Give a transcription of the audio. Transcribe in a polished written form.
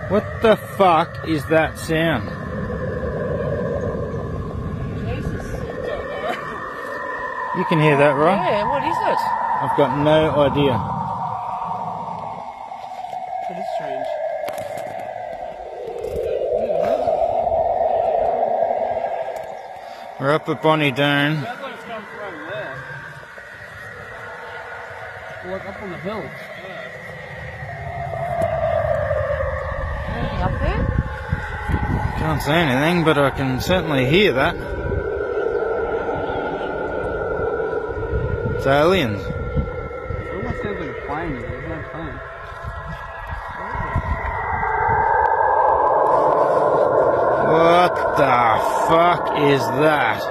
What the fuck is that sound? Jesus. You can hear that, right? Yeah, what is it? I've got no idea. That is strange. We're up at Bonnie Doon. Sounds like it's coming from over there. Like up on the hill. Anything up there? Can't see anything, but I can certainly hear that. It's aliens. It almost sounds like a plane. There's no plane. What the fuck is that?